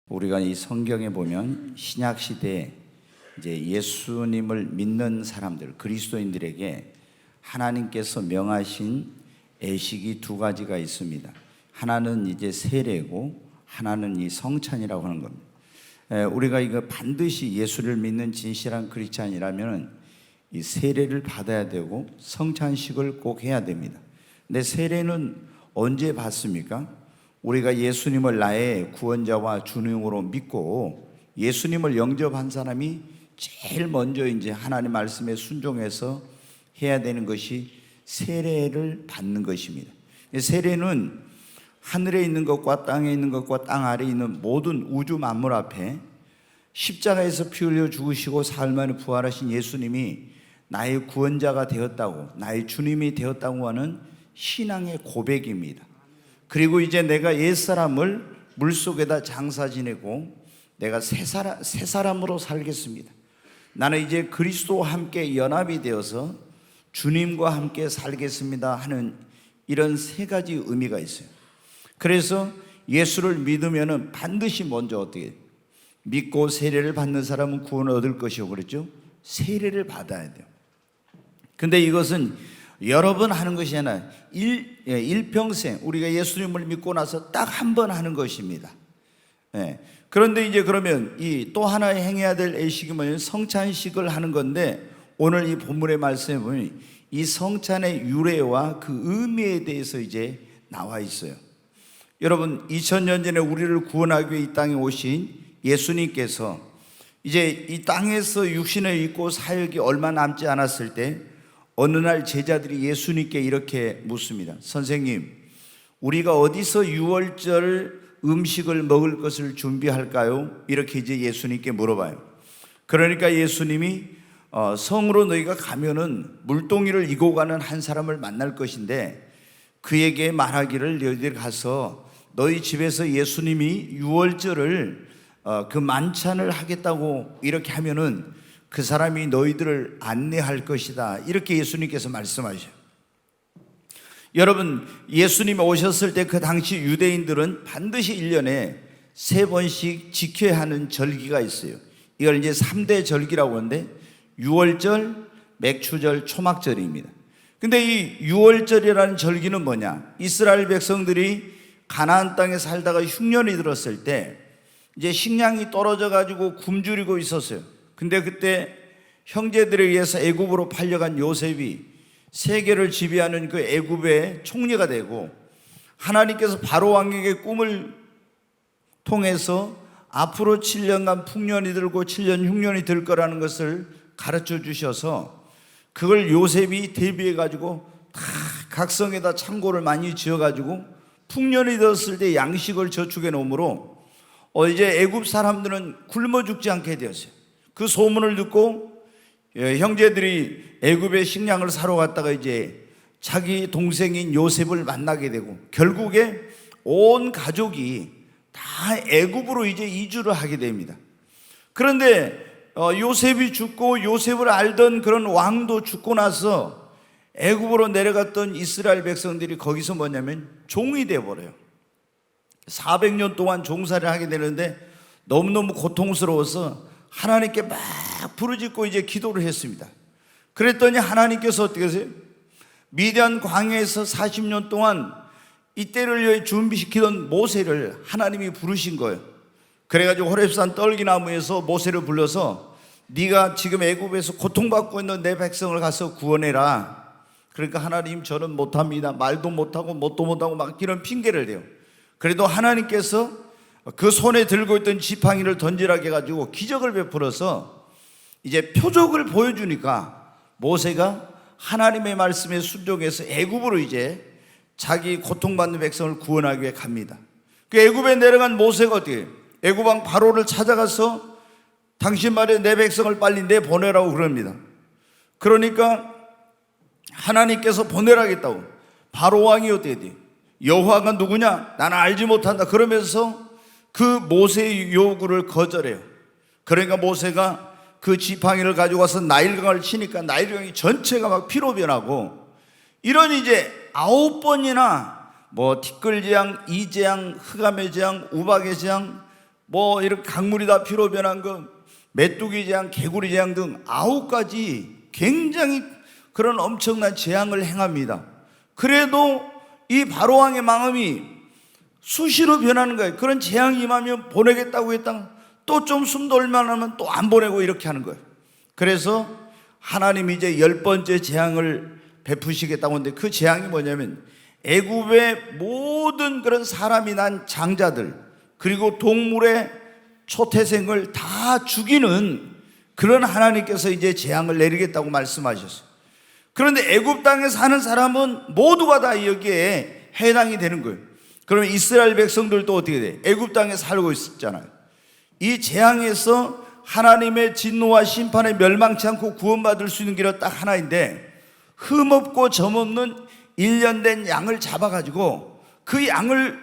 우리가 이 성경에 보면 신약 시대에 이제 예수님을 믿는 사람들, 그리스도인들에게 하나님께서 명하신 예식이 두 가지가 있습니다. 하나는 이제 세례고 하나는 이 성찬이라고 하는 겁니다. 우리가 이거 반드시 예수를 믿는 진실한 크리스찬이라면 이 세례를 받아야 되고 성찬식을 꼭 해야 됩니다. 근데 세례는 언제 받습니까? 우리가 예수님을 나의 구원자와 주님으로 믿고 예수님을 영접한 사람이 제일 먼저 이제 하나님 말씀에 순종해서 해야 되는 것이 세례를 받는 것입니다. 세례는 하늘에 있는 것과 땅에 있는 것과 땅 아래에 있는 모든 우주 만물 앞에 십자가에서 피 흘려 죽으시고 사흘 만에 부활하신 예수님이 나의 구원자가 되었다고, 나의 주님이 되었다고 하는 신앙의 고백입니다. 그리고 이제 내가 옛사람을 물속에다 장사 지내고 내가 새 사람으로 살겠습니다. 나는 이제 그리스도와 함께 연합이 되어서 주님과 함께 살겠습니다 하는 이런 세 가지 의미가 있어요. 그래서 예수를 믿으면 반드시 먼저 어떻게 믿고 세례를 받는 사람은 구원을 얻을 것이고 그랬죠? 세례를 받아야 돼요. 근데 이것은 여러 번 하는 것이 아니라 일평생 우리가 예수님을 믿고 나서 딱 한 번 하는 것입니다. 그런데 이제 그러면 이 또 하나 행해야 될 예식이 뭐냐면 성찬식을 하는 건데, 오늘 이 본문의 말씀에 보면 이 성찬의 유래와 그 의미에 대해서 이제 나와 있어요. 여러분, 2000년 전에 우리를 구원하기 위해 이 땅에 오신 예수님께서 이제 이 땅에서 육신을 입고 사역이 얼마 남지 않았을 때 어느 날 제자들이 예수님께 이렇게 묻습니다. 선생님, 우리가 어디서 유월절 음식을 먹을 것을 준비할까요? 이렇게 이제 예수님께 물어봐요. 그러니까 예수님이 성으로 너희가 가면은 물동이를 이고 가는 한 사람을 만날 것인데 그에게 말하기를 너희들 가서 너희 집에서 예수님이 유월절을 그 만찬을 하겠다고 이렇게 하면은 그 사람이 너희들을 안내할 것이다. 이렇게 예수님께서 말씀하셔요. 여러분, 예수님이 오셨을 때 그 당시 유대인들은 반드시 1년에 3번씩 지켜야 하는 절기가 있어요. 이걸 이제 3대 절기라고 하는데 유월절, 맥추절, 초막절입니다. 근데 이 유월절이라는 절기는 뭐냐? 이스라엘 백성들이 가나안 땅에 살다가 흉년이 들었을 때 이제 식량이 떨어져 가지고 굶주리고 있었어요. 근데 그때 형제들에 의해서 애굽으로 팔려간 요셉이 세계를 지배하는 그 애굽의 총리가 되고 하나님께서 바로 왕에게 꿈을 통해서 앞으로 7년간 풍년이 들고 7년 흉년이 들 거라는 것을 가르쳐 주셔서 그걸 요셉이 대비해 가지고 다 각성에다 창고를 많이 지어 가지고 풍년이 들었을 때 양식을 저축해 놓으므로 이제 애굽 사람들은 굶어 죽지 않게 되었어요. 그 소문을 듣고 형제들이 애굽의 식량을 사러 갔다가 이제 자기 동생인 요셉을 만나게 되고 결국에 온 가족이 다 애굽으로 이제 이주를 하게 됩니다. 그런데 요셉이 죽고 요셉을 알던 그런 왕도 죽고 나서 애굽으로 내려갔던 이스라엘 백성들이 거기서 뭐냐면 종이 되어버려요. 400년 동안 종살이를 하게 되는데 너무너무 고통스러워서 하나님께 막 부르짖고 이제 기도를 했습니다. 그랬더니 하나님께서 어떻게 하세요? 미디안 광야에서 40년 동안 이때를 위해 준비시키던 모세를 하나님이 부르신 거예요. 그래가지고 호렙산 떨기나무에서 모세를 불러서 네가 지금 애굽에서 고통받고 있는 내 백성을 가서 구원해라. 그러니까 하나님, 저는 못합니다. 말도 못하고 뭣도 못하고 막 이런 핑계를 대요. 그래도 하나님께서 그 손에 들고 있던 지팡이를 던지라게 해가지고 기적을 베풀어서 이제 표적을 보여주니까 모세가 하나님의 말씀에 순종해서 애굽으로 이제 자기 고통받는 백성을 구원하기 위해 갑니다. 그 애굽에 내려간 모세가 어떻게 해요? 애굽 왕 바로를 찾아가서 당신 말에 내 백성을 빨리 내보내라고 그럽니다. 그러니까 하나님께서 보내라겠다고. 바로 왕이 어떻게 돼요? 여호와가 누구냐? 나는 알지 못한다. 그러면서 그 모세의 요구를 거절해요. 그러니까 모세가 그 지팡이를 가지고 와서 나일강을 치니까 나일강이 전체가 막 피로 변하고, 이런 이제 9번이나 뭐 티끌 재앙, 이재앙, 흑암의 재앙, 우박의 재앙, 뭐 이렇게 강물이 다 피로 변한 것, 메뚜기 재앙, 개구리 재앙 등 9가지 굉장히 그런 엄청난 재앙을 행합니다. 그래도 이 바로왕의 마음이 수시로 변하는 거예요. 그런 재앙이 임하면 보내겠다고 했다가 또 좀 숨 돌만 하면 또 안 보내고 이렇게 하는 거예요. 그래서 하나님이 이제 10번째 재앙을 베푸시겠다고 하는데, 그 재앙이 뭐냐면 애굽의 모든 그런 사람이 난 장자들, 그리고 동물의 초태생을 다 죽이는 그런 하나님께서 이제 재앙을 내리겠다고 말씀하셨어요. 그런데 애굽 땅에 사는 사람은 모두가 다 여기에 해당이 되는 거예요. 그러면 이스라엘 백성들도 어떻게 돼? 애굽 땅에 살고 있었잖아요. 이 재앙에서 하나님의 진노와 심판에 멸망치 않고 구원받을 수 있는 길은 딱 하나인데, 흠없고 점없는 1년 된 양을 잡아가지고 그 양을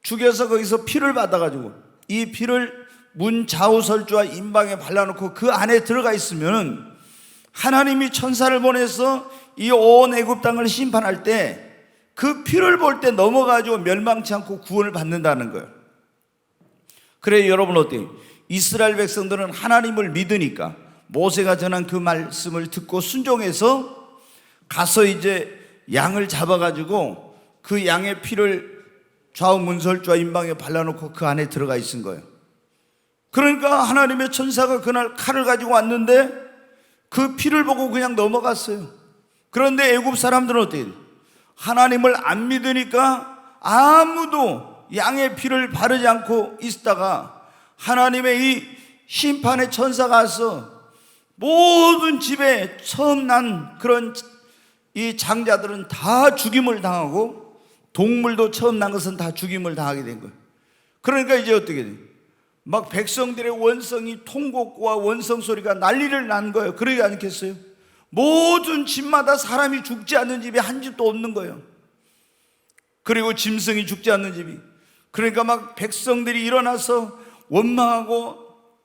죽여서 거기서 피를 받아가지고 이 피를 문 좌우설주와 임방에 발라놓고 그 안에 들어가 있으면 하나님이 천사를 보내서 이 온 애굽 땅을 심판할 때 그 피를 볼 때 넘어가지고 멸망치 않고 구원을 받는다는 거예요. 그래, 여러분 어때요? 이스라엘 백성들은 하나님을 믿으니까 모세가 전한 그 말씀을 듣고 순종해서 가서 이제 양을 잡아가지고 그 양의 피를 좌우 문설주와 임방에 발라놓고 그 안에 들어가 있은 거예요. 그러니까 하나님의 천사가 그날 칼을 가지고 왔는데 그 피를 보고 그냥 넘어갔어요. 그런데 애굽 사람들은 어떻게 돼요? 하나님을 안 믿으니까 아무도 양의 피를 바르지 않고 있다가 하나님의 이 심판의 천사가 와서 모든 집에 처음 난 그런 이 장자들은 다 죽임을 당하고, 동물도 처음 난 것은 다 죽임을 당하게 된 거예요. 그러니까 이제 어떻게 돼요? 막 백성들의 원성이 통곡과 원성 소리가 난리를 난 거예요. 그러지 않겠어요? 모든 집마다 사람이 죽지 않는 집이 한 집도 없는 거예요. 그리고 짐승이 죽지 않는 집이. 그러니까 막 백성들이 일어나서 원망하고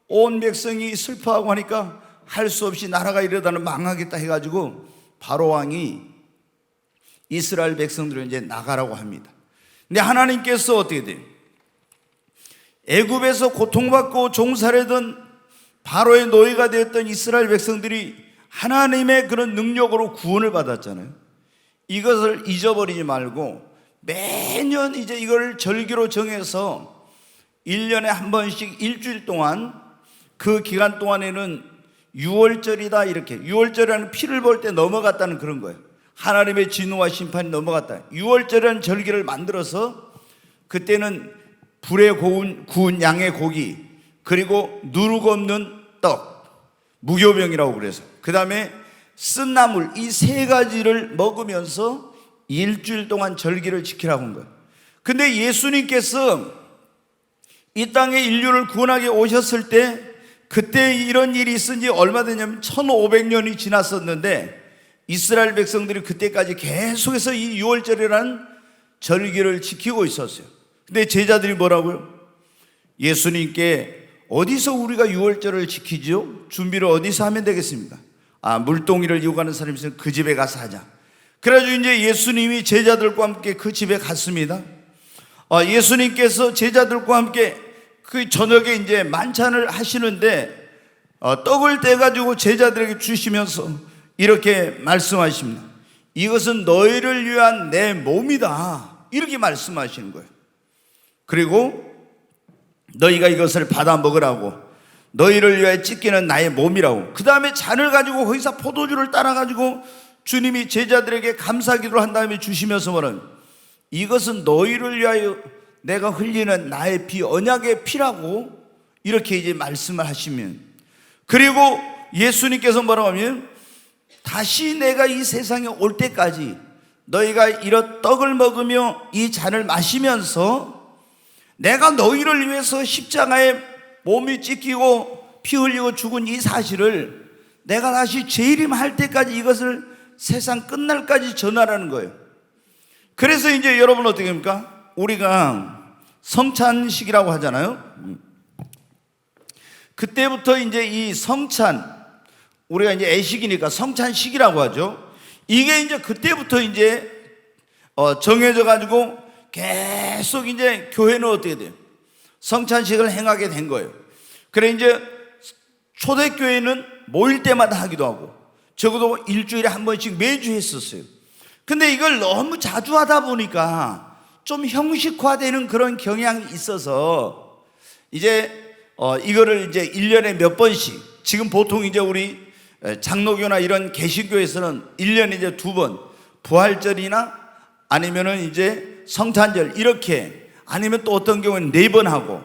온 백성이 슬퍼하고 하니까 할 수 없이 나라가 이러다는 망하겠다 해가지고 바로왕이 이스라엘 백성들을 이제 나가라고 합니다. 근데 하나님께서 어떻게 돼요? 애굽에서 고통받고 종살이던 바로의 노예가 되었던 이스라엘 백성들이 하나님의 그런 능력으로 구원을 받았잖아요. 이것을 잊어버리지 말고 매년 이제 이걸 절기로 정해서 1년에 한 번씩 일주일 동안, 그 기간 동안에는 6월절이다, 이렇게 6월절이라는 피를 볼 때 넘어갔다는 그런 거예요. 하나님의 진노와 심판이 넘어갔다. 6월절이라는 절기를 만들어서 그때는 불에 구운 양의 고기, 그리고 누룩 없는 떡, 무교병이라고 그래서, 그 다음에 쓴나물, 이 3가지를 먹으면서 일주일 동안 절기를 지키라고 한 거예요. 근데 예수님께서 이 땅에 인류를 구원하게 오셨을 때 그때 이런 일이 있은 지 얼마 되냐면 1500년이 지났었는데 이스라엘 백성들이 그때까지 계속해서 이 6월절이라는 절기를 지키고 있었어요. 근데 제자들이 뭐라고요? 예수님께 어디서 우리가 6월절을 지키죠? 준비를 어디서 하면 되겠습니까? 물동이를 이고 가는 사람이 있으면 그 집에 가서 하자. 그래가지고 이제 예수님이 제자들과 함께 그 집에 갔습니다. 예수님께서 제자들과 함께 그 저녁에 이제 만찬을 하시는데 떡을 떼가지고 제자들에게 주시면서 이렇게 말씀하십니다. 이것은 너희를 위한 내 몸이다, 이렇게 말씀하시는 거예요. 그리고 너희가 이것을 받아 먹으라고, 너희를 위하여 찢기는 나의 몸이라고. 그 다음에 잔을 가지고 거기서 포도주를 따라가지고 주님이 제자들에게 감사기도를 한 다음에 주시면서 뭐는, 이것은 너희를 위하여 내가 흘리는 나의 피, 언약의 피라고 이렇게 이제 말씀을 하시면, 그리고 예수님께서 뭐라고 하면, 다시 내가 이 세상에 올 때까지 너희가 이런 떡을 먹으며 이 잔을 마시면서 내가 너희를 위해서 십자가에 몸이 찢기고 피 흘리고 죽은 이 사실을 내가 다시 재림할 때까지 이것을 세상 끝날까지 전하라는 거예요. 그래서 이제 여러분 어떻게 합니까? 우리가 성찬식이라고 하잖아요. 그때부터 이제 이 성찬, 우리가 이제 애식이니까 성찬식이라고 하죠. 이게 이제 그때부터 이제 정해져 가지고 계속 이제 교회는 어떻게 돼요? 성찬식을 행하게 된 거예요. 그래 이제 초대교회는 모일 때마다 하기도 하고 적어도 일주일에 한 번씩 매주 했었어요. 근데 이걸 너무 자주 하다 보니까 좀 형식화되는 그런 경향이 있어서 이제 이거를 이제 1년에 몇 번씩, 지금 보통 이제 우리 장로교나 이런 개신교에서는 1년에 이제 2번, 부활절이나 아니면은 이제 성탄절 이렇게, 아니면 또 어떤 경우는 4번 하고,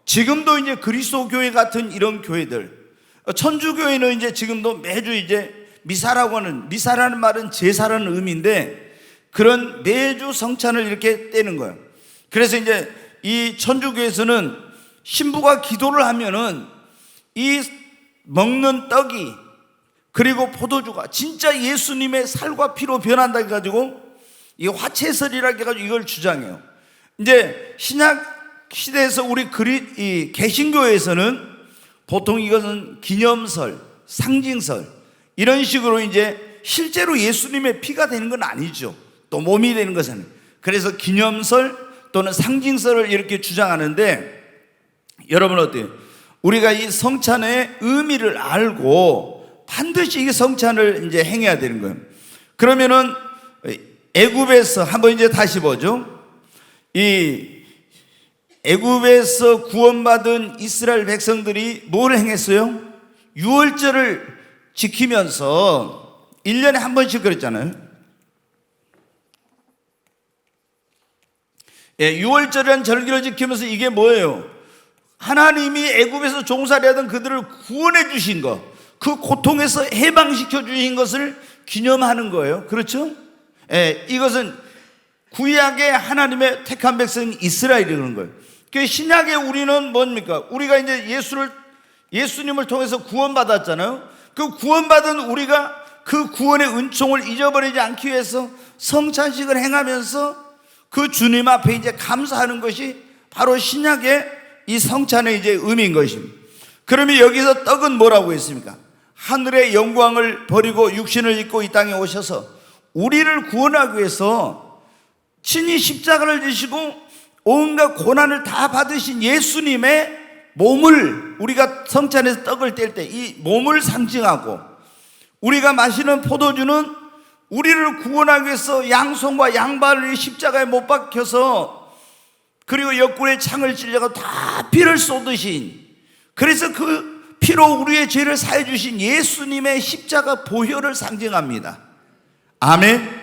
지금도 이제 그리스도교회 같은 이런 교회들, 천주교회는 이제 지금도 매주 이제 미사라고 하는, 미사라는 말은 제사라는 의미인데 그런 매주 성찬을 이렇게 떼는 거예요. 그래서 이제 이 천주교에서는 신부가 기도를 하면은 이 먹는 떡이 그리고 포도주가 진짜 예수님의 살과 피로 변한다 해가지고 이 화채설이라 해가지고 이걸 주장해요. 이제 신약 시대에서 우리 이 개신교에서는 보통 이것은 기념설, 상징설 이런 식으로 이제 실제로 예수님의 피가 되는 건 아니죠. 또 몸이 되는 것은. 그래서 기념설 또는 상징설을 이렇게 주장하는데, 여러분 어때요? 우리가 이 성찬의 의미를 알고 반드시 이 성찬을 이제 행해야 되는 거예요. 그러면은 애굽에서 한번 이제 다시 보죠. 이 애굽에서 구원받은 이스라엘 백성들이 뭘 행했어요? 유월절을 지키면서 1년에 한 번씩 그랬잖아요. 유월절이라는 절기를 지키면서 이게 뭐예요? 하나님이 애굽에서 종살이하던 그들을 구원해 주신 것, 그 고통에서 해방시켜 주신 것을 기념하는 거예요. 그렇죠? 이것은 구약의 하나님의 택한 백성 이스라엘이라는 거예요. 그 신약에 우리는 뭡니까? 우리가 이제 예수님을 통해서 구원받았잖아요. 그 구원받은 우리가 그 구원의 은총을 잊어버리지 않기 위해서 성찬식을 행하면서 그 주님 앞에 이제 감사하는 것이 바로 신약의 이 성찬의 이제 의미인 것입니다. 그러면 여기서 떡은 뭐라고 했습니까? 하늘의 영광을 버리고 육신을 입고 이 땅에 오셔서 우리를 구원하기 위해서 친히 십자가를 지시고 온갖 고난을 다 받으신 예수님의 몸을, 우리가 성찬에서 떡을 뗄 때 이 몸을 상징하고, 우리가 마시는 포도주는 우리를 구원하기 위해서 양손과 양발을 십자가에 못 박혀서 그리고 옆구리에 창을 찔려서 다 피를 쏟으신, 그래서 그 피로 우리의 죄를 사해 주신 예수님의 십자가 보혈을 상징합니다. 아멘.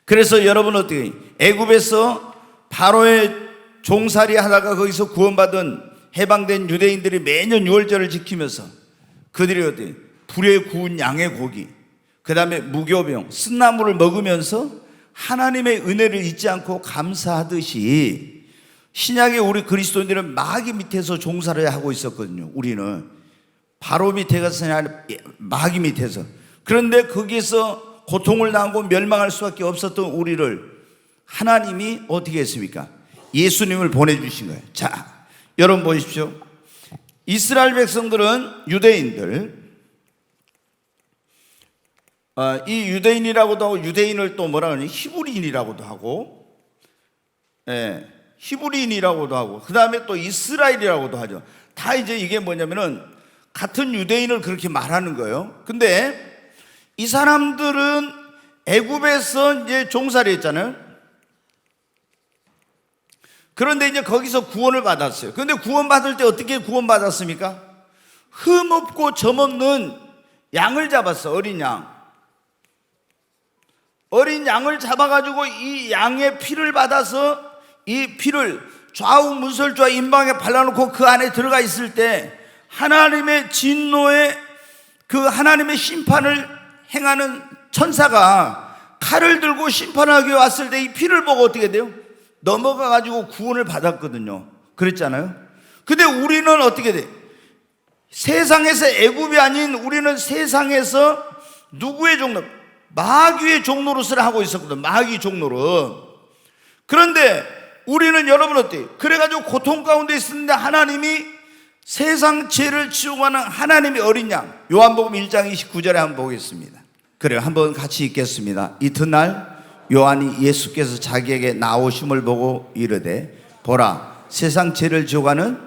그래서 여러분 어떻게, 애굽에서 바로의 종살이 하다가 거기서 구원받은 해방된 유대인들이 매년 유월절을 지키면서 그들이 어떻게 불에 구운 양의 고기, 그 다음에 무교병, 쓴나물을 먹으면서 하나님의 은혜를 잊지 않고 감사하듯이, 신약의 우리 그리스도인들은 마귀 밑에서 종살을 하고 있었거든요. 우리는 바로 밑에 가서 마귀 밑에서. 그런데 거기에서 고통을 당하고 멸망할 수밖에 없었던 우리를 하나님이 어떻게 했습니까? 예수님을 보내주신 거예요. 자, 여러분 보십시오. 이스라엘 백성들은 유대인들, 이 유대인이라고도 하고, 유대인을 또 뭐라 그러니? 히브리인이라고도 하고, 히브리인이라고도 하고, 그 다음에 또 이스라엘이라고도 하죠. 다 이제 이게 뭐냐면은 같은 유대인을 그렇게 말하는 거예요. 근데 이 사람들은 애굽에서 이제 종살이 했잖아요. 그런데 이제 거기서 구원을 받았어요. 그런데 구원받을 때 어떻게 구원받았습니까? 흠 없고 점 없는 양을 잡았어. 어린 양. 어린 양을 잡아가지고 이 양의 피를 받아서 이 피를 좌우 문설주와 임방에 발라놓고 그 안에 들어가 있을 때 하나님의 진노의 그 하나님의 심판을 행하는 천사가 칼을 들고 심판하기 왔을 때 이 피를 보고 어떻게 돼요? 넘어가가지고 구원을 받았거든요. 그랬잖아요. 근데 우리는 어떻게 돼? 세상에서 애굽이 아닌 우리는 세상에서 누구의 종로? 마귀의 종노릇을 하고 있었거든. 마귀 종노릇. 그런데 우리는 여러분 어때요? 그래가지고 고통 가운데 있었는데 하나님이 세상 죄를 치우고 하는 하나님의 어린 양, 요한복음 1장 29절에 한번 보겠습니다. 그래요, 한번 같이 읽겠습니다. 이튿날 요한이 예수께서 자기에게 나오심을 보고 이르되 보라 세상 죄를 지어가는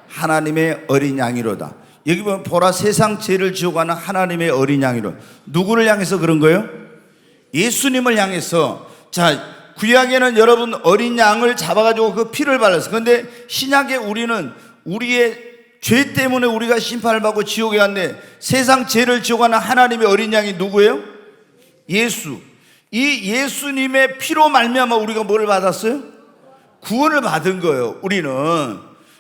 하나님의 어린 양이로다. 여기 보면 보라 세상 죄를 지어가는 하나님의 어린 양이로. 누구를 향해서 그런 거예요? 예수님을 향해서. 자, 구약에는 여러분 어린 양을 잡아가지고 그 피를 발랐어. 그런데 신약에 우리는 우리의 죄 때문에 우리가 심판을 받고 지옥에 갔는데 세상 죄를 지어가는 하나님의 어린 양이 누구예요? 예수. 이 예수님의 피로 말미암아 우리가 뭐를 받았어요? 구원을 받은 거예요. 우리는.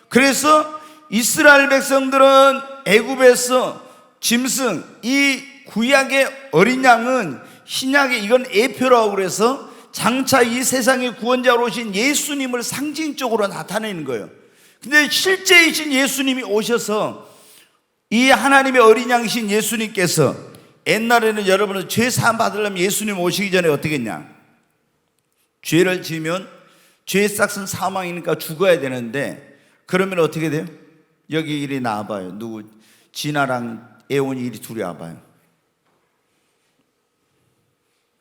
그래서 이스라엘 백성들은 애굽에서 짐승, 이 구약의 어린 양은 신약의 이건 예표라고 그래서 장차 이 세상의 구원자로 오신 예수님을 상징적으로 나타내는 거예요. 근데 실제이신 예수님이 오셔서 이 하나님의 어린 양이신 예수님께서 옛날에는 여러분은 죄 사함 받으려면 예수님 오시기 전에 어떻게 했냐? 죄를 지으면 죄의 싹은 사망이니까 죽어야 되는데 그러면 어떻게 돼요? 여기 이리 나와봐요. 누구? 진아랑 애원이 이리 둘이 와봐요.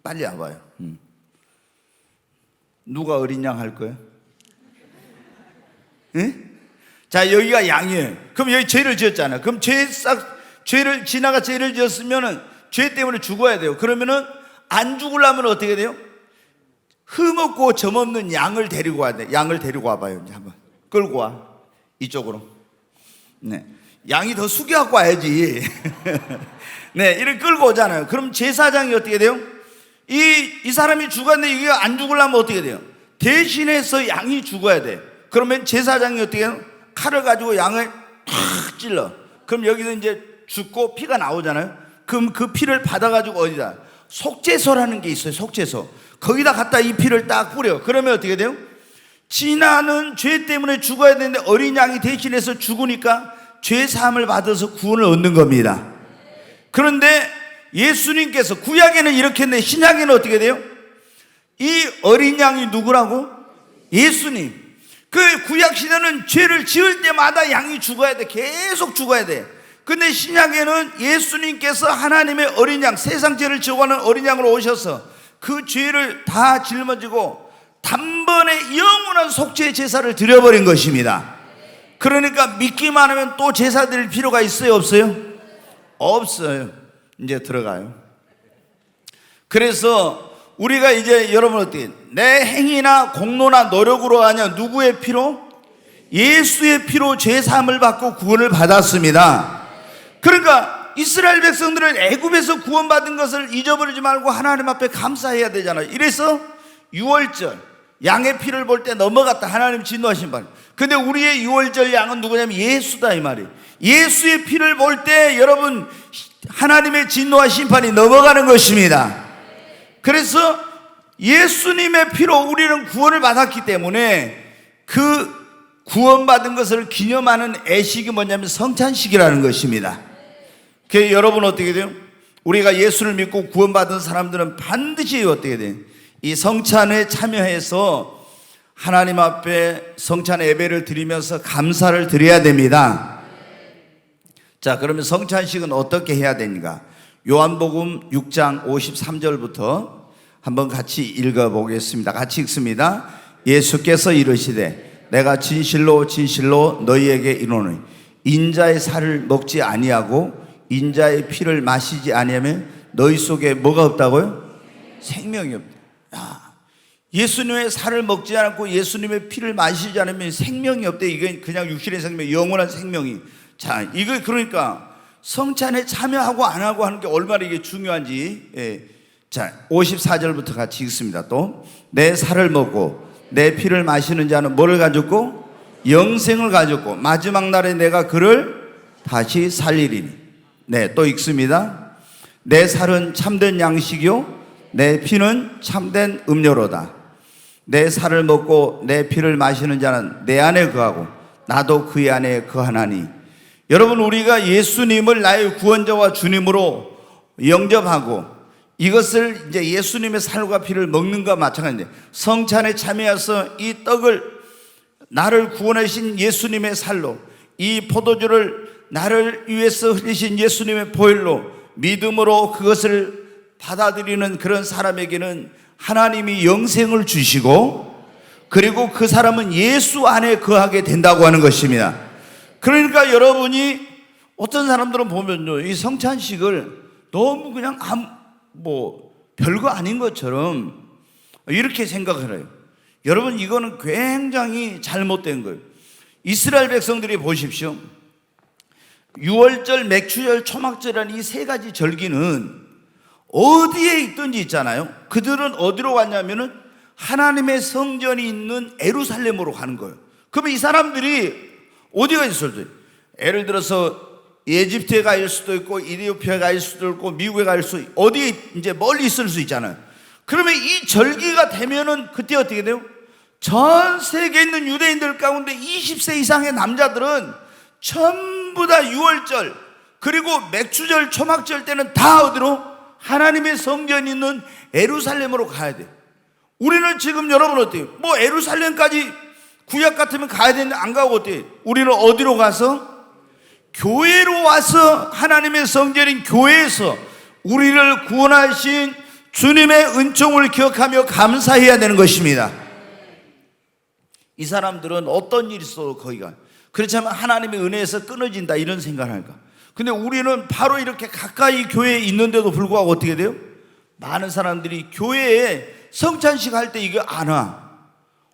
빨리 와봐요. 누가 어린 양 할 거예요? 응? 자, 여기가 양이에요. 그럼 여기 죄를 지었잖아요. 그럼 죄를 진아가 죄를 지었으면은 죄 때문에 죽어야 돼요. 그러면은 안 죽으려면 어떻게 돼요? 흠없고 점없는 양을 데리고 와야 돼. 양을 데리고 와봐요. 이제 한번 끌고 와. 이쪽으로. 네. 양이 더 숙여갖고 와야지. 네, 이렇게 끌고 오잖아요. 그럼 제사장이 어떻게 돼요? 이 사람이 죽었는데 이게 안 죽으려면 어떻게 돼요? 대신해서 양이 죽어야 돼. 그러면 제사장이 어떻게 해요? 칼을 가지고 양을 탁 찔러. 그럼 여기서 이제 죽고 피가 나오잖아요. 그럼 그 피를 받아가지고 어디다? 속죄소라는 게 있어요. 속죄소. 거기다 갖다 이 피를 딱 뿌려. 그러면 어떻게 돼요? 진아는 죄 때문에 죽어야 되는데 어린 양이 대신해서 죽으니까 죄 사함을 받아서 구원을 얻는 겁니다. 그런데 예수님께서 구약에는 이렇게 했는데 신약에는 어떻게 돼요? 이 어린 양이 누구라고? 예수님. 그 구약 시대는 죄를 지을 때마다 양이 죽어야 돼. 계속 죽어야 돼. 근데 신약에는 예수님께서 하나님의 어린 양, 세상 죄를 지어가는 어린 양으로 오셔서 그 죄를 다 짊어지고 단번에 영원한 속죄의 제사를 드려버린 것입니다. 그러니까 믿기만 하면 또 제사 드릴 필요가 있어요? 없어요? 없어요. 이제 들어가요. 그래서 우리가 이제 여러분 어떻게 내 행위나 공로나 노력으로 하냐? 누구의 피로? 예수의 피로 죄사함을 받고 구원을 받았습니다. 그러니까 이스라엘 백성들은 애굽에서 구원받은 것을 잊어버리지 말고 하나님 앞에 감사해야 되잖아요. 이래서 6월절 양의 피를 볼 때 넘어갔다. 하나님 진노하신 바. 근데 우리의 6월절 양은 누구냐면 예수다 이 말이에요. 예수의 피를 볼 때 여러분 하나님의 진노와 심판이 넘어가는 것입니다. 그래서 예수님의 피로 우리는 구원을 받았기 때문에 그 구원받은 것을 기념하는 애식이 뭐냐면 성찬식이라는 것입니다. 그래서 여러분 어떻게 돼요? 우리가 예수를 믿고 구원받은 사람들은 반드시 어떻게 돼요? 이 성찬에 참여해서 하나님 앞에 성찬 예배를 드리면서 감사를 드려야 됩니다. 자, 그러면 성찬식은 어떻게 해야 되는가? 요한복음 6장 53절부터 한번 같이 읽어보겠습니다. 같이 읽습니다. 예수께서 이르시되 내가 진실로 진실로 너희에게 이르노니 인자의 살을 먹지 아니하고 인자의 피를 마시지 아니하면 너희 속에 뭐가 없다고요? 생명이 없다. 예수님의 살을 먹지 않고 예수님의 피를 마시지 않으면 생명이 없대. 이게 그냥 육신의 생명, 영원한 생명이. 자, 이거 그러니까 성찬에 참여하고 안 하고 하는 게 얼마나 이게 중요한지. 예. 자, 54절부터 같이 읽습니다. 또 내 살을 먹고 내 피를 마시는 자는 뭐를 가졌고? 영생을 가졌고 마지막 날에 내가 그를 다시 살리리니. 네, 또 읽습니다. 내 살은 참된 양식이요 내 피는 참된 음료로다. 내 살을 먹고 내 피를 마시는 자는 내 안에 거하고 나도 그의 안에 거하나니. 여러분, 우리가 예수님을 나의 구원자와 주님으로 영접하고 이것을 이제 예수님의 살과 피를 먹는 것과 마찬가지인데, 성찬에 참여해서 이 떡을 나를 구원하신 예수님의 살로, 이 포도주를 나를 위해서 흘리신 예수님의 보혈로 믿음으로 그것을 받아들이는 그런 사람에게는 하나님이 영생을 주시고 그리고 그 사람은 예수 안에 거하게 된다고 하는 것입니다. 그러니까 여러분이 어떤 사람들은 보면요, 이 성찬식을 너무 그냥 별거 아닌 것처럼 이렇게 생각을 해요. 여러분, 이거는 굉장히 잘못된 거예요. 이스라엘 백성들이 보십시오. 유월절, 맥추절, 초막절이라는 이 세 가지 절기는 어디에 있든지 있잖아요. 그들은 어디로 갔냐면은 하나님의 성전이 있는 예루살렘으로 가는 거예요. 그러면 이 사람들이 어디가 있어요? 예를 들어서 이집트에 갈 수도 있고, 이디오피아에 갈 수도 있고, 미국에 갈 수도 있고, 어디 이제 멀리 있을 수 있잖아요. 그러면 이 절기가 되면은 그때 어떻게 돼요? 전 세계에 있는 유대인들 가운데 20세 이상의 남자들은 전부 다 유월절, 그리고 맥추절, 초막절 때는 다 어디로? 하나님의 성전이 있는 예루살렘으로 가야 돼. 우리는 지금 여러분 어때요? 뭐 예루살렘까지 구약 같으면 가야 되는데 안 가고 어때요? 우리는 어디로 가서? 교회로 와서 하나님의 성전인 교회에서 우리를 구원하신 주님의 은총을 기억하며 감사해야 되는 것입니다. 이 사람들은 어떤 일이 있어도 거기 가요. 그렇지 않으면 하나님의 은혜에서 끊어진다 이런 생각을 할까? 근데 우리는 바로 이렇게 가까이 교회에 있는데도 불구하고 어떻게 돼요? 많은 사람들이 교회에 성찬식 할 때 이거 안 와.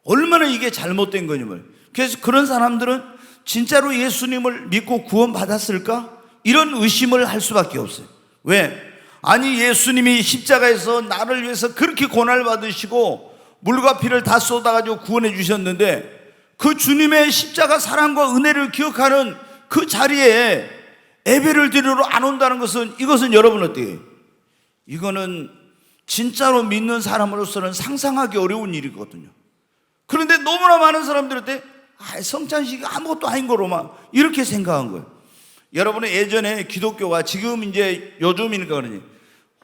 얼마나 이게 잘못된 거냐면, 그래서 그런 사람들은 진짜로 예수님을 믿고 구원받았을까? 이런 의심을 할 수밖에 없어요. 왜? 아니, 예수님이 십자가에서 나를 위해서 그렇게 고난을 받으시고 물과 피를 다 쏟아가지고 구원해 주셨는데, 그 주님의 십자가 사랑과 은혜를 기억하는 그 자리에 예배를 드리러 안 온다는 것은, 이것은 여러분 어때요? 이거는 진짜로 믿는 사람으로서는 상상하기 어려운 일이거든요. 그런데 너무나 많은 사람들한테 성찬식이 아무것도 아닌 거로만 이렇게 생각한 거예요. 여러분은 예전에 기독교가 지금 이제 요즘이니까 그러니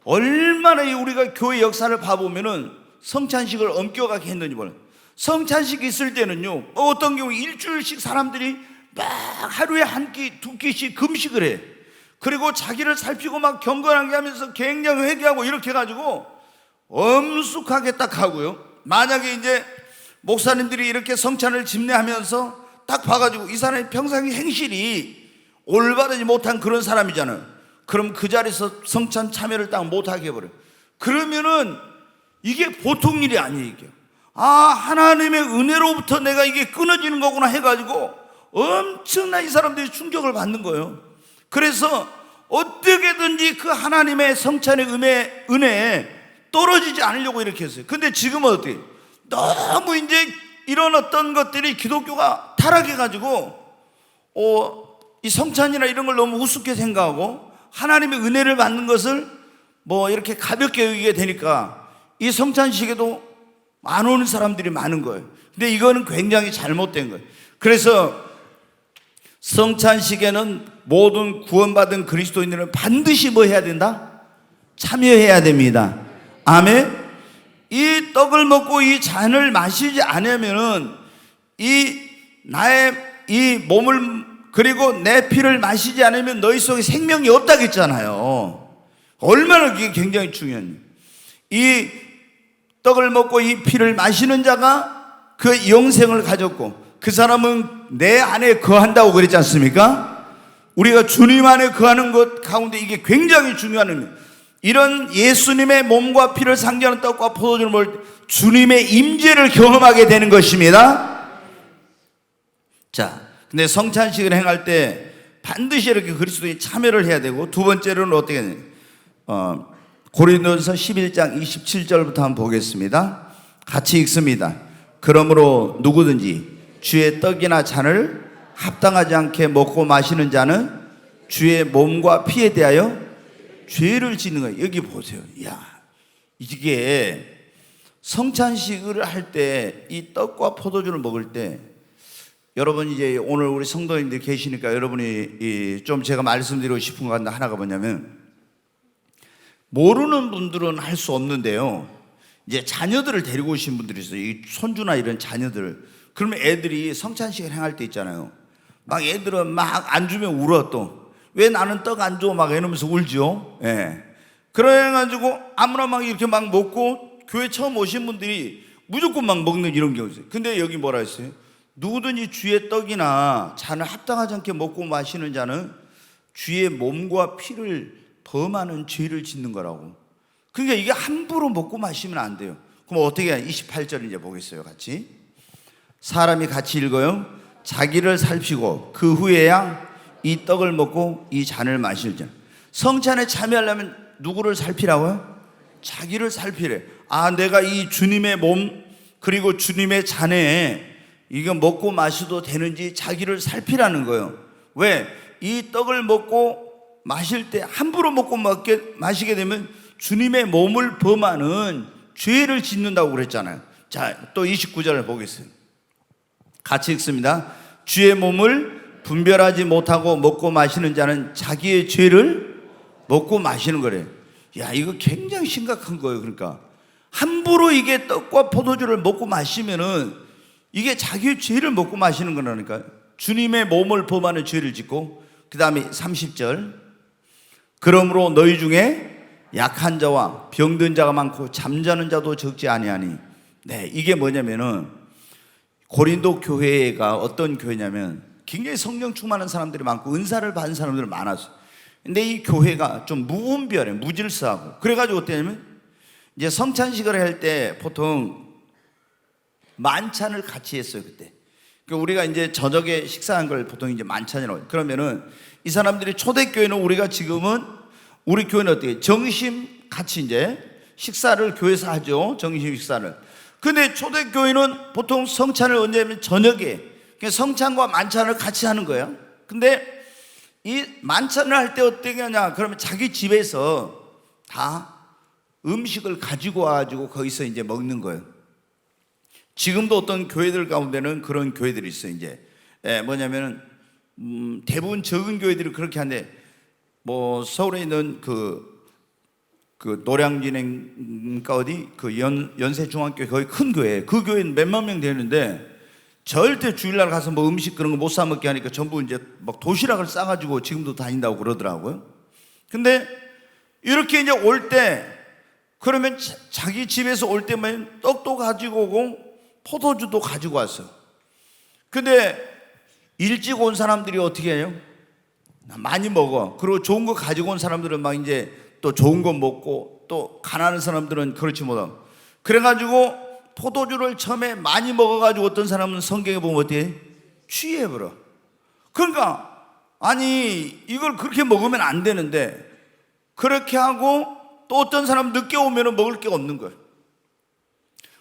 얼마나 우리가 교회 역사를 봐보면은 성찬식을 엄격하게 했는지 몰라요. 성찬식 있을 때는요, 어떤 경우 일주일씩 사람들이 막 하루에 한 끼, 두 끼씩 금식을 해. 그리고 자기를 살피고 막 경건하게 하면서 굉장히 회개하고 이렇게 해가지고 엄숙하게 딱 하고요. 만약에 이제 목사님들이 이렇게 성찬을 집례하면서 딱 봐가지고 이 사람이 평상시 행실이 올바르지 못한 그런 사람이잖아요. 그럼 그 자리에서 성찬 참여를 딱 못하게 해버려요. 그러면은 이게 보통 일이 아니에요. 이게 하나님의 은혜로부터 내가 이게 끊어지는 거구나 해가지고 엄청난 이 사람들이 충격을 받는 거예요. 그래서 어떻게든지 그 하나님의 성찬의 은혜에 떨어지지 않으려고 이렇게 했어요. 근데 지금은 어떻게? 너무 이제 이런 어떤 것들이 기독교가 타락해가지고 이 성찬이나 이런 걸 너무 우습게 생각하고 하나님의 은혜를 받는 것을 뭐 이렇게 가볍게 여기게 되니까 이 성찬식에도 안 오는 사람들이 많은 거예요. 근데 이거는 굉장히 잘못된 거예요. 그래서 성찬식에는 모든 구원받은 그리스도인들은 반드시 뭐 해야 된다? 참여해야 됩니다. 아멘. 이 떡을 먹고 이 잔을 마시지 않으면은 나의 이 몸을 그리고 내 피를 마시지 않으면 너희 속에 생명이 없다고 했잖아요. 얼마나 그게 굉장히 중요한, 이 떡을 먹고 이 피를 마시는 자가 그 영생을 가졌고 그 사람은 내 안에 거한다고 그랬지 않습니까? 우리가 주님 안에 거하는 것 가운데 이게 굉장히 중요한 의미입니다. 이런 예수님의 몸과 피를 상징하는 떡과 포도주를 먹을 때 주님의 임재를 경험하게 되는 것입니다. 자, 근데 성찬식을 행할 때 반드시 이렇게 그리스도인이 참여를 해야 되고, 두 번째로는 어떻게 해야 되냐? 고린도전서 11장 27절부터 한번 보겠습니다. 같이 읽습니다. 그러므로 누구든지 주의 떡이나 잔을 합당하지 않게 먹고 마시는 자는 주의 몸과 피에 대하여 죄를 짓는 거예요. 여기 보세요. 야, 이게 성찬식을 할 때 이 떡과 포도주를 먹을 때, 여러분 이제 오늘 우리 성도님들 계시니까 여러분이 좀 제가 말씀드리고 싶은 거 하나가 뭐냐면, 모르는 분들은 할 수 없는데요, 이제 자녀들을 데리고 오신 분들이 있어요. 이 손주나 이런 자녀들. 그러면 애들이 성찬식을 행할 때 있잖아요. 막 애들은 막 안 주면 울어. 또 왜 나는 떡 안 줘? 막 이러면서 울죠. 예. 그래가지고 아무나 막 이렇게 막 먹고, 교회 처음 오신 분들이 무조건 막 먹는 이런 경우 있어요. 근데 여기 뭐라 했어요? 누구든지 주의 떡이나 잔을 합당하지 않게 먹고 마시는 자는 주의 몸과 피를 범하는 죄를 짓는 거라고. 그러니까 이게 함부로 먹고 마시면 안 돼요. 그럼 어떻게 해야? 28절 이제 보겠어요, 같이. 사람이 같이 읽어요. 자기를 살피고 그 후에야 이 떡을 먹고 이 잔을 마실자. 성찬에 참여하려면 누구를 살피라고요? 자기를 살피래. 아, 내가 이 주님의 몸 그리고 주님의 잔에 이거 먹고 마셔도 되는지 자기를 살피라는 거예요. 왜? 이 떡을 먹고 마실 때 함부로 먹고 마시게 되면 주님의 몸을 범하는 죄를 짓는다고 그랬잖아요. 자, 또 29절을 보겠습니다. 같이 읽습니다. 주의 몸을 분별하지 못하고 먹고 마시는 자는 자기의 죄를 먹고 마시는 거래요. 야, 이거 굉장히 심각한 거예요. 그러니까 함부로 이게 떡과 포도주를 먹고 마시면은 이게 자기의 죄를 먹고 마시는 거라니까요. 주님의 몸을 범하는 죄를 짓고, 그 다음에 30절. 그러므로 너희 중에 약한 자와 병든 자가 많고 잠자는 자도 적지 아니하니. 네, 이게 뭐냐면은 고린도 교회가 어떤 교회냐면 굉장히 성령 충만한 사람들이 많고 은사를 받은 사람들이 많았어요. 근데 이 교회가 좀 무분별해, 무질서하고. 그래가지고 어떠냐면 이제 성찬식을 할 때 보통 만찬을 같이 했어요, 그때. 그러니까 우리가 이제 저녁에 식사한 걸 보통 이제 만찬이라고 해요. 그러면은 이 사람들이 초대교회는 우리가 지금은 우리 교회는 어떻게 점심 같이 이제 식사를 교회에서 하죠, 점심 식사를. 근데 초대교회는 보통 성찬을 언제 하면 저녁에, 성찬과 만찬을 같이 하는 거예요. 근데 이 만찬을 할 때 어떻게 하냐? 그러면 자기 집에서 다 음식을 가지고 와가지고 거기서 이제 먹는 거예요. 지금도 어떤 교회들 가운데는 그런 교회들이 있어요. 이제 뭐냐면은 대부분 적은 교회들이 그렇게 하는데, 뭐 서울에 있는 그 노량진인가 어디 그 연세중앙교회 거기 큰 교회, 그 교회는 몇만 명 되는데 절대 주일날 가서 뭐 음식 그런 거 못 사 먹게 하니까 전부 이제 막 도시락을 싸가지고 지금도 다닌다고 그러더라고요. 근데 이렇게 이제 올 때, 그러면 자기 집에서 올 때면 떡도 가지고 오고 포도주도 가지고 왔어. 근데 일찍 온 사람들이 어떻게 해요? 많이 먹어. 그리고 좋은 거 가지고 온 사람들은 막 이제 또 좋은 거 먹고, 또 가난한 사람들은 그렇지 못하고. 그래가지고 포도주를 처음에 많이 먹어가지고 어떤 사람은 성경에 보면 어떻게 취해버려. 그러니까 아니 이걸 그렇게 먹으면 안 되는데, 그렇게 하고 또 어떤 사람 늦게 오면 먹을 게 없는 거예요.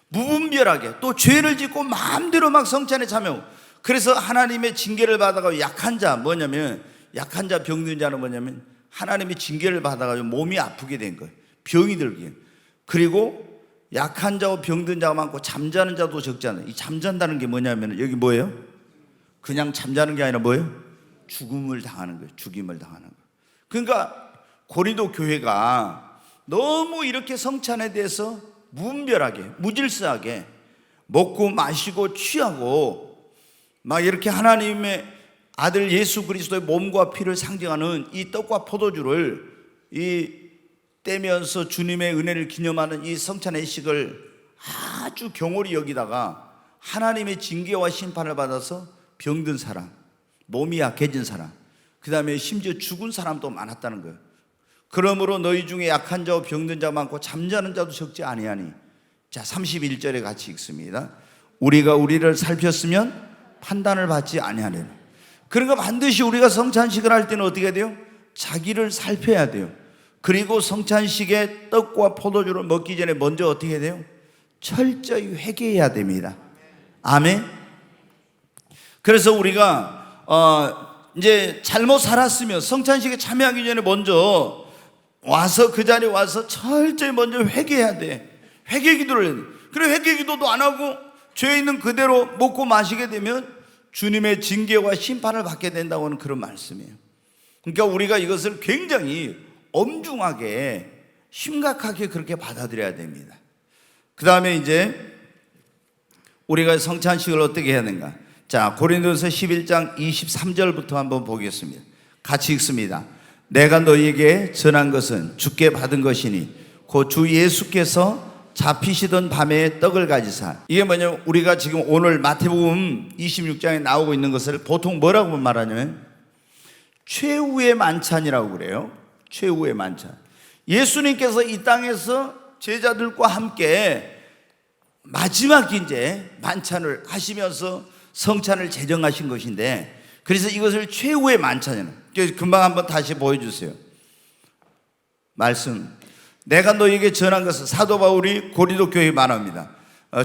무분별하게 또 죄를 짓고 마음대로 막 성찬에 참여하고. 그래서 하나님의 징계를 받아가지고 약한 자, 뭐냐면 약한 자 병든 자는 뭐냐면 하나님의 징계를 받아가지고 몸이 아프게 된 거예요. 병이 들게. 그리고 약한 자와 병든 자가 많고 잠자는 자도 적지 않아요. 이 잠잔다는 게 뭐냐면 여기 뭐예요? 그냥 잠자는 게 아니라 뭐예요? 죽음을 당하는 거예요. 죽임을 당하는 거예요. 그러니까 고린도 교회가 너무 이렇게 성찬에 대해서 무분별하게, 무질서하게 먹고 마시고 취하고 막 이렇게 하나님의 아들 예수 그리스도의 몸과 피를 상징하는 이 떡과 포도주를 떼면서 주님의 은혜를 기념하는 이 성찬의 식을 아주 경홀히 여기다가 하나님의 징계와 심판을 받아서 병든 사람, 몸이 약해진 사람, 그 다음에 심지어 죽은 사람도 많았다는 거예요. 그러므로 너희 중에 약한 자와 병든 자가 많고 잠자는 자도 적지 아니하니. 자, 31절에 같이 읽습니다. 우리가 우리를 살폈으면 판단을 받지 아니하리라. 그러니까 반드시 우리가 성찬식을 할 때는 어떻게 해야 돼요? 자기를 살펴야 돼요. 그리고 성찬식에 떡과 포도주를 먹기 전에 먼저 어떻게 해야 돼요? 철저히 회개해야 됩니다. 아멘. 그래서 우리가 이제 잘못 살았으면 성찬식에 참여하기 전에 먼저 와서 그 자리에 와서 철저히 먼저 회개해야 돼. 회개 기도를 해야 돼. 그래 회개 기도도 안 하고 죄 있는 그대로 먹고 마시게 되면 주님의 징계와 심판을 받게 된다고 하는 그런 말씀이에요. 그러니까 우리가 이것을 굉장히 엄중하게 심각하게 그렇게 받아들여야 됩니다. 그 다음에 이제 우리가 성찬식을 어떻게 해야 되는가? 자, 고린도서 11장 23절부터 한번 보겠습니다. 같이 읽습니다. 내가 너희에게 전한 것은 주께 받은 것이니 곧 주 예수께서 잡히시던 밤에 떡을 가지사. 이게 뭐냐면 우리가 지금 오늘 마태복음 26장에 나오고 있는 것을 보통 뭐라고 말하냐면 최후의 만찬이라고 그래요. 최후의 만찬. 예수님께서 이 땅에서 제자들과 함께 마지막 이제 만찬을 하시면서 성찬을 제정하신 것인데, 그래서 이것을 최후의 만찬이라고. 금방 한번 다시 보여주세요. 말씀. 내가 너에게 전한 것은, 사도 바울이 고린도 교회에 말합니다.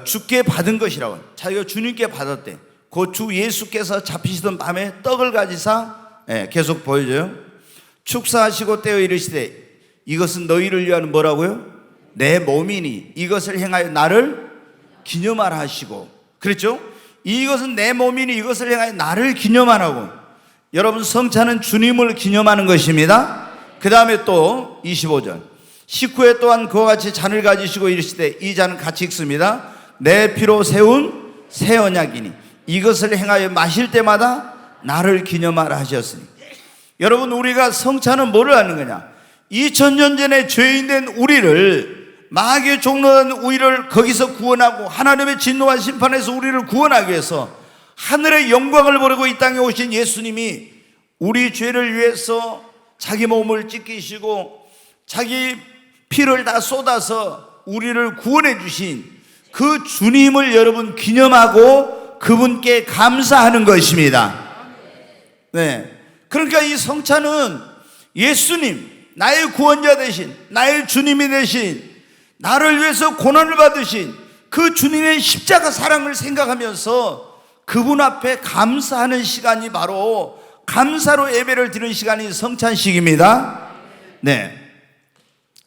주께 받은 것이라고. 자기가 주님께 받았대. 그 주 예수께서 잡히시던 밤에 떡을 가지사, 계속 보여줘요. 축사하시고 떼어 이르시되 이것은 너희를 위한 뭐라고요? 내 몸이니 이것을 행하여 나를 기념하라 하시고. 그랬죠? 이것은 내 몸이니 이것을 행하여 나를 기념하라고. 여러분, 성찬은 주님을 기념하는 것입니다. 그 다음에 또 25절. 식후에 또한 그와 같이 잔을 가지시고 이르시되 이 잔은 같이 읽습니다. 내 피로 세운 새 언약이니 이것을 행하여 마실 때마다 나를 기념하라 하셨으니. 여러분, 우리가 성찬은 뭐를 하는 거냐? 2000년 전에 죄인된 우리를, 마귀의 종로된 우리를 거기서 구원하고 하나님의 진노와 심판에서 우리를 구원하기 위해서 하늘의 영광을 버리고 이 땅에 오신 예수님이 우리 죄를 위해서 자기 몸을 찢기시고 자기 피를 다 쏟아서 우리를 구원해 주신 그 주님을 여러분 기념하고 그분께 감사하는 것입니다. 네. 그러니까 이 성찬은 예수님, 나의 구원자 되신, 나의 주님이 되신, 나를 위해서 고난을 받으신 그 주님의 십자가 사랑을 생각하면서 그분 앞에 감사하는 시간이 바로 감사로 예배를 드리는 시간이 성찬식입니다. 네.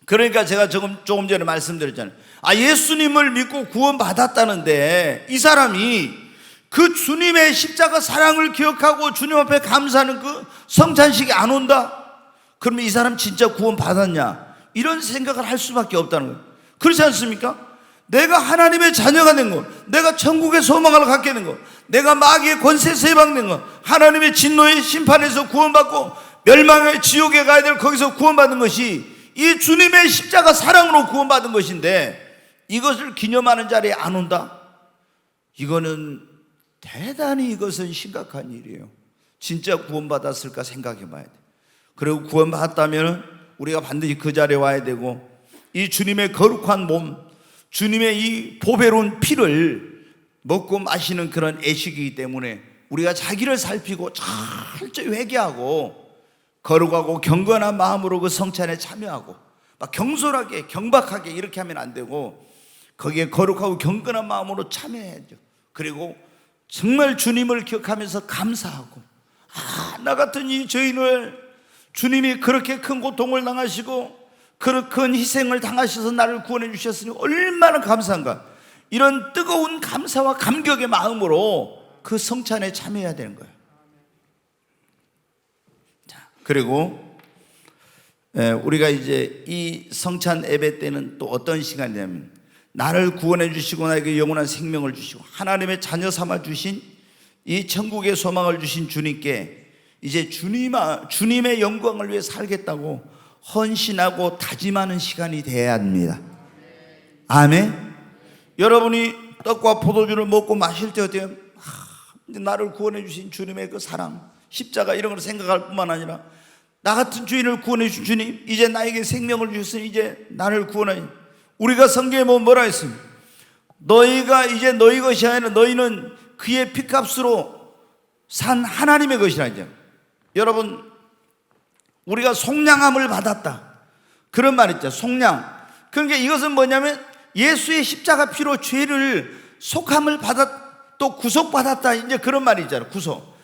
그러니까 제가 조금 전에 말씀드렸잖아요. 예수님을 믿고 구원받았다는데 이 사람이 그 주님의 십자가 사랑을 기억하고 주님 앞에 감사하는 그 성찬식이 안 온다? 그러면 이 사람 진짜 구원받았냐? 이런 생각을 할 수밖에 없다는 거예요. 그렇지 않습니까? 내가 하나님의 자녀가 된 것, 내가 천국의 소망을 갖게 된 것, 내가 마귀의 권세에서 해방된 것, 하나님의 진노의 심판에서 구원받고 멸망의 지옥에 가야 될 거기서 구원받은 것이 이 주님의 십자가 사랑으로 구원받은 것인데 이것을 기념하는 자리에 안 온다? 이거는 대단히 이것은 심각한 일이에요. 진짜 구원받았을까 생각해 봐야 돼. 그리고 구원받았다면 우리가 반드시 그 자리에 와야 되고 이 주님의 거룩한 몸, 주님의 이 보배로운 피를 먹고 마시는 그런 애식이기 때문에 우리가 자기를 살피고 철저히 회개하고 거룩하고 경건한 마음으로 그 성찬에 참여하고 막 경솔하게 경박하게 이렇게 하면 안 되고 거기에 거룩하고 경건한 마음으로 참여해야죠. 그리고 정말 주님을 기억하면서 감사하고 나 같은 이 죄인을 주님이 그렇게 큰 고통을 당하시고 그렇게 큰 희생을 당하셔서 나를 구원해 주셨으니 얼마나 감사한가. 이런 뜨거운 감사와 감격의 마음으로 그 성찬에 참여해야 되는 거예요. 자, 그리고 우리가 이제 이 성찬 예배 때는 또 어떤 시간이냐면 나를 구원해 주시고 나에게 영원한 생명을 주시고 하나님의 자녀 삼아 주신 이 천국의 소망을 주신 주님께 이제 주님의 영광을 위해 살겠다고 헌신하고 다짐하는 시간이 되어야 합니다. 아멘. 여러분이 떡과 포도주를 먹고 마실 때 어때요? 이제 나를 구원해 주신 주님의 그 사랑, 십자가 이런 걸 생각할 뿐만 아니라 나 같은 주인을 구원해 주신 주님, 이제 나에게 생명을 주셨으니 이제 나를 구원하니. 우리가 성경에 보면 뭐라 했습니까? 너희가 이제 너희 것이 아니라 너희는 그의 피값으로 산 하나님의 것이라죠. 여러분, 우리가 속량함을 받았다, 그런 말 있죠. 속량. 그러니까 이것은 뭐냐면 예수의 십자가 피로 죄를 속함을 또 구속받았다, 이제 그런 말이 있잖아요. 구속.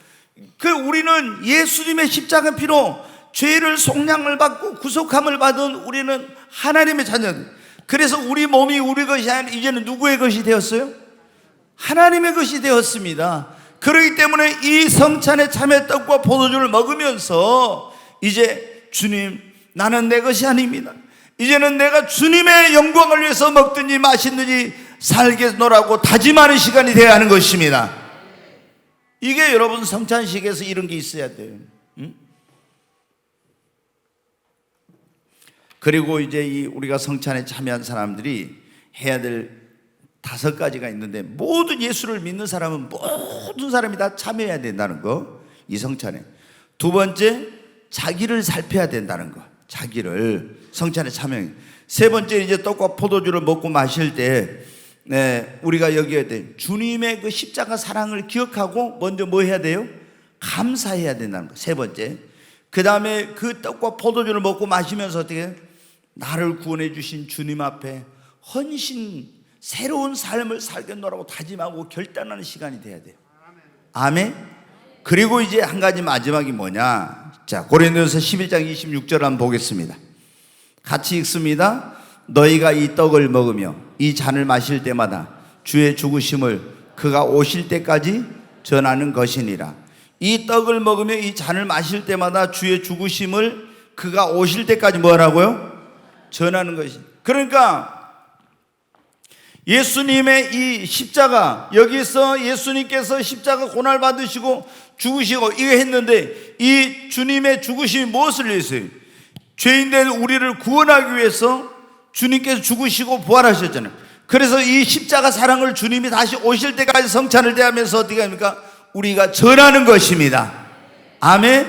우리는 예수님의 십자가 피로 죄를 속량을 받고 구속함을 받은 우리는 하나님의 자녀들. 그래서 우리 몸이 우리 것이 아니라 이제는 누구의 것이 되었어요? 하나님의 것이 되었습니다. 그렇기 때문에 이 성찬의 참외 떡과 포도주를 먹으면서 이제 주님, 나는 내 것이 아닙니다. 이제는 내가 주님의 영광을 위해서 먹든지 마시든지 살겠노라고 다짐하는 시간이 되어야 하는 것입니다. 이게 여러분 성찬식에서 이런 게 있어야 돼요. 그리고 이제 우리가 성찬에 참여한 사람들이 해야 될 5가지가 있는데, 모든 예수를 믿는 사람은 모든 사람이 다 참여해야 된다는 거, 이 성찬에. 두 번째, 자기를 살펴야 된다는 거, 자기를 성찬에 참여해. 세 번째, 이제 떡과 포도주를 먹고 마실 때 우리가 여기에 돼 주님의 그 십자가 사랑을 기억하고 먼저 뭐 해야 돼요? 감사해야 된다는 거. 세 번째. 그 다음에 그 떡과 포도주를 먹고 마시면서 어떻게 나를 구원해 주신 주님 앞에 헌신, 새로운 삶을 살겠노라고 다짐하고 결단하는 시간이 돼야 돼요. 아멘. 그리고 이제 한 가지 마지막이 뭐냐? 자, 고린도전서 11장 26절 한번 보겠습니다. 같이 읽습니다. 너희가 이 떡을 먹으며 이 잔을 마실 때마다 주의 죽으심을 그가 오실 때까지 전하는 것이니라. 이 떡을 먹으며 이 잔을 마실 때마다 주의 죽으심을 그가 오실 때까지 뭐라고요? 전하는 것이. 그러니까 예수님의 이 십자가, 여기서 예수님께서 십자가 고날 받으시고 죽으시고 이거 했는데, 이 주님의 죽으심이 무엇을 위해서요? 죄인된 우리를 구원하기 위해서 주님께서 죽으시고 부활하셨잖아요. 그래서 이 십자가 사랑을 주님이 다시 오실 때까지 성찬을 대하면서 어떻게 합니까? 우리가 전하는 것입니다. 아멘.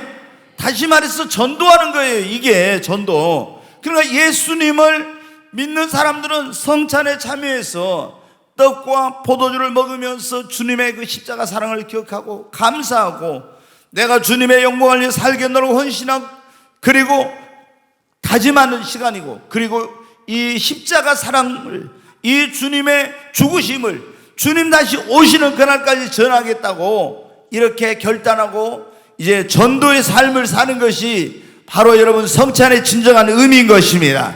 다시 말해서 전도하는 거예요. 이게 전도. 그러니까 예수님을 믿는 사람들은 성찬에 참여해서 떡과 포도주를 먹으면서 주님의 그 십자가 사랑을 기억하고 감사하고, 내가 주님의 영광을 위해 살겠노라고 헌신하고, 그리고 다짐하는 시간이고, 그리고 이 십자가 사랑을, 이 주님의 죽으심을 주님 다시 오시는 그날까지 전하겠다고 이렇게 결단하고 이제 전도의 삶을 사는 것이 바로 여러분 성찬의 진정한 의미인 것입니다.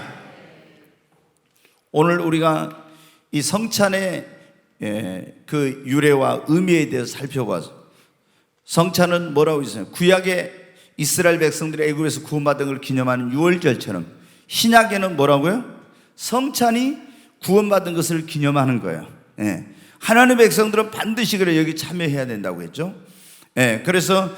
오늘 우리가 이 성찬의 그 유래와 의미에 대해서 살펴봐서, 성찬은 뭐라고 있어요? 구약의 이스라엘 백성들이 애굽에서 구원받은 걸 기념하는 유월절처럼, 신약에는 뭐라고요? 성찬이 구원받은 것을 기념하는 거예요. 하나님의 백성들은 반드시 그래 여기 참여해야 된다고 했죠. 그래서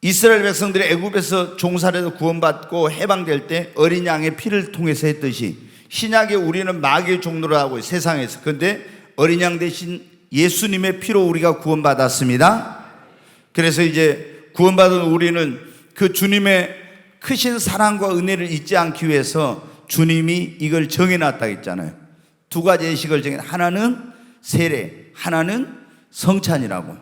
이스라엘 백성들이 애굽에서 종살이에서 구원받고 해방될 때 어린 양의 피를 통해서 했듯이, 신약에 우리는 마귀의 종로를 하고 세상에서, 그런데 어린 양 대신 예수님의 피로 우리가 구원받았습니다. 그래서 이제 구원받은 우리는 그 주님의 크신 사랑과 은혜를 잊지 않기 위해서 주님이 이걸 정해놨다 했잖아요. 2가지 예식을 정해, 하나는 세례, 하나는 성찬이라고.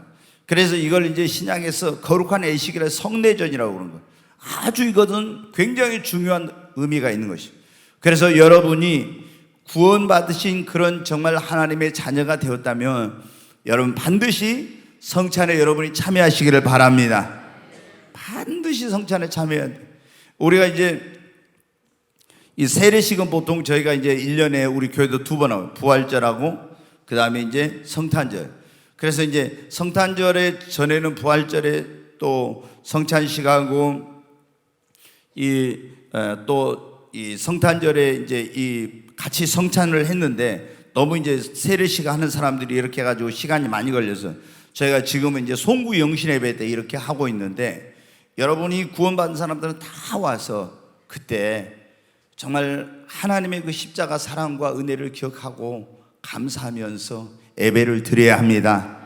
그래서 이걸 이제 신약에서 거룩한 예식이라 성례전이라고 그러는 거예요. 아주 이것은 굉장히 중요한 의미가 있는 것이에요. 그래서 여러분이 구원받으신 그런 정말 하나님의 자녀가 되었다면 여러분 반드시 성찬에 여러분이 참여하시기를 바랍니다. 반드시 성찬에 참여해야 돼요. 우리가 이제 이 세례식은 보통 저희가 이제 1년에 우리 교회도 2번 하고, 부활절하고 그 다음에 이제 성탄절. 그래서 이제 성탄절에 전에는 부활절에 또 성찬식하고 이 성탄절에 이제 이 같이 성찬을 했는데, 너무 이제 세례식 하는 사람들이 이렇게 해가지고 시간이 많이 걸려서 저희가 지금은 이제 송구 영신 예배 때 이렇게 하고 있는데, 여러분이 구원받은 사람들은 다 와서 그때 정말 하나님의 그 십자가 사랑과 은혜를 기억하고 감사하면서 예배를 드려야 합니다.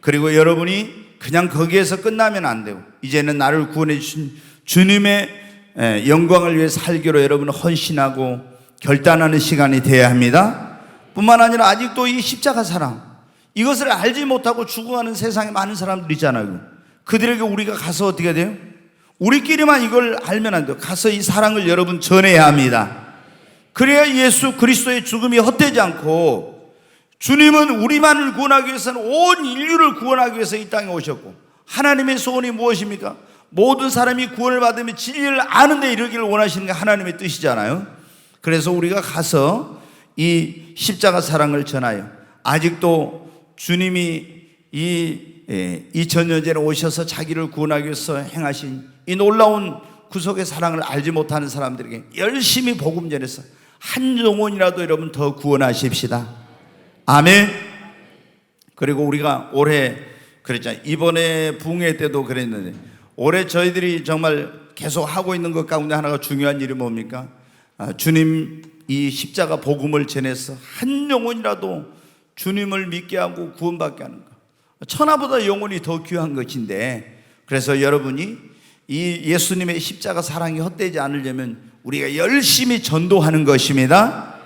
그리고 여러분이 그냥 거기에서 끝나면 안 되고, 이제는 나를 구원해 주신 주님의 영광을 위해 살기로 여러분은 헌신하고 결단하는 시간이 되어야 합니다. 뿐만 아니라 아직도 이 십자가 사랑, 이것을 알지 못하고 죽어가는 세상에 많은 사람들이 있잖아요. 그들에게 우리가 가서 어떻게 돼요? 우리끼리만 이걸 알면 안 돼요. 가서 이 사랑을 여러분 전해야 합니다. 그래야 예수 그리스도의 죽음이 헛되지 않고, 주님은 우리만을 구원하기 위해서는 온 인류를 구원하기 위해서 이 땅에 오셨고, 하나님의 소원이 무엇입니까? 모든 사람이 구원을 받으며 진리를 아는 데 이르기를 원하시는 게 하나님의 뜻이잖아요. 그래서 우리가 가서 이 십자가 사랑을 전하여, 아직도 주님이 이 2000년 전에 오셔서 자기를 구원하기 위해서 행하신 이 놀라운 구속의 사랑을 알지 못하는 사람들에게 열심히 복음 전해서 한 영혼이라도 여러분 더 구원하십시다. 아멘. 그리고 우리가 올해 그랬잖아요. 이번에 붕괴 때도 그랬는데, 올해 저희들이 정말 계속 하고 있는 것 가운데 하나가 중요한 일이 뭡니까? 주님 이 십자가 복음을 전해서 한 영혼이라도 주님을 믿게 하고 구원받게 하는 것, 천하보다 영혼이 더 귀한 것인데, 그래서 여러분이 이 예수님의 십자가 사랑이 헛되지 않으려면 우리가 열심히 전도하는 것입니다.